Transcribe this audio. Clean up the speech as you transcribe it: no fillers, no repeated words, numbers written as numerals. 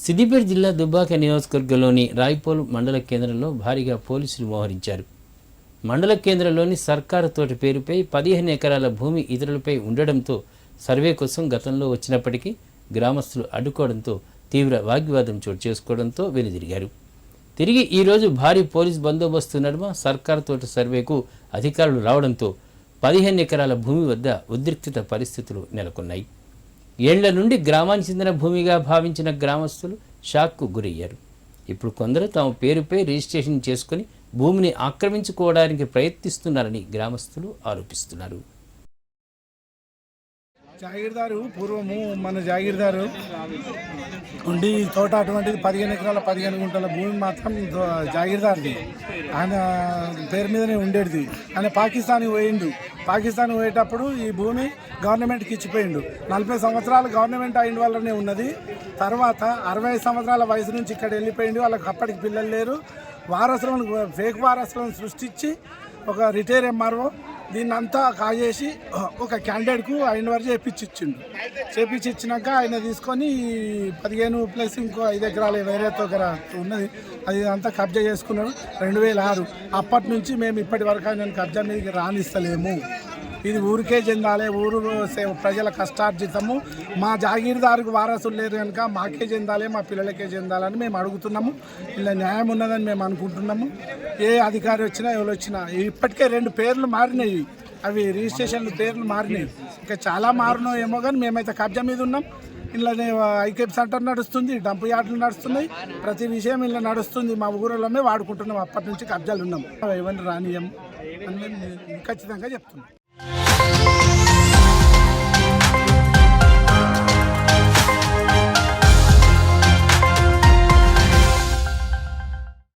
సిద్దిపేట జిల్లా దుబ్బాక నియోజకవర్గంలోని రాయపోల్ మండల కేంద్రంలో భారీగా పోలీసులు మోహరించారు. మండల కేంద్రంలోని సర్కారు తోట పేరుపై 15 ఎకరాల భూమి ఇతరులపై ఉండడంతో సర్వే కోసం గతంలో వచ్చినప్పటికీ గ్రామస్తులు అడ్డుకోవడంతో తీవ్ర వాగ్వివాదం చోటు చేసుకోవడంతో వెనుదిరిగారు. తిరిగి ఈరోజు భారీ పోలీస్ బందోబస్తు నడుమ సర్కారు తోట సర్వేకు అధికారులు రావడంతో 15 ఎకరాల భూమి వద్ద ఉద్రిక్తత పరిస్థితులు నెలకొన్నాయి. ఏళ్ల నుండి గ్రామానికి చెందిన భూమిగా భావించిన గ్రామస్తులు షాక్కు గురయ్యారు. ఇప్పుడు కొందరు తమ పేరుపై రిజిస్ట్రేషన్ చేసుకుని భూమిని ఆక్రమించుకోవడానికి ప్రయత్నిస్తున్నారని గ్రామస్తులు ఆరోపిస్తున్నారు. జాగీర్దారు పూర్వము మన జాగీర్దారు ఉండి తోట అటువంటిది 15 ఎకరాల 15 గుంటల భూమి మాత్రం జాగీర్దార్ది. ఆయన పేరు మీదనే ఉండేది. ఆయన పాకిస్తాన్కి పోయిండు. పాకిస్తాన్ పోయేటప్పుడు ఈ భూమి గవర్నమెంట్కి ఇచ్చిపోయిండు. 40 సంవత్సరాలు గవర్నమెంట్ అయిన వల్లనే ఉన్నది. తర్వాత 60 సంవత్సరాల వయసు నుంచి ఇక్కడ వెళ్ళిపోయిండు. వాళ్ళకి అప్పటికి పిల్లలు లేరు. వారసులను ఫేక్ వారసులను సృష్టించి ఒక రిటైర్ ఎంఆర్ఓ దీన్ని అంతా కాజేసి ఒక క్యాండిడేట్కు ఆయన వరకు చేపించినాక ఆయన తీసుకొని 15 ప్లస్ ఇంకో 5 ఎకరాలు వేరే దగ్గర ఉన్నది అది అంతా కబ్జా చేసుకున్నాడు. 2006 అప్పటి నుంచి మేము ఇప్పటి వరకు ఆయన కబ్జా మీదకి రానిస్తలేము. ఇది ఊరికే చెందాలి, ఊరు ప్రజల కష్టార్జితము. మా జాగీర్దారుకు వారసులు లేరు కనుక మాకే చెందాలి, మా పిల్లలకే చెందాలని మేము అడుగుతున్నాము. ఇలా న్యాయం ఉన్నదని మేము అనుకుంటున్నాము. ఏ అధికారి వచ్చినా ఎవరు వచ్చినా ఇప్పటికే 2 పేర్లు మారినాయి. అవి రిజిస్ట్రేషన్ పేర్లు మారినాయి. ఇంకా చాలా మారినాయి ఏమో కానీ మేమైతే కబ్జా మీద ఉన్నాం. ఇలానే ఐకేప్ సెంటర్ నడుస్తుంది, డంప్ యార్డులు నడుస్తున్నాయి, ప్రతి విషయం ఇలా నడుస్తుంది. మా ఊరిలోనే వాడుకుంటున్నాం. అప్పటి నుంచి కబ్జాలు ఉన్నాం. ఎవరిని రానియం అని మేము ఖచ్చితంగా చెప్తున్నాం.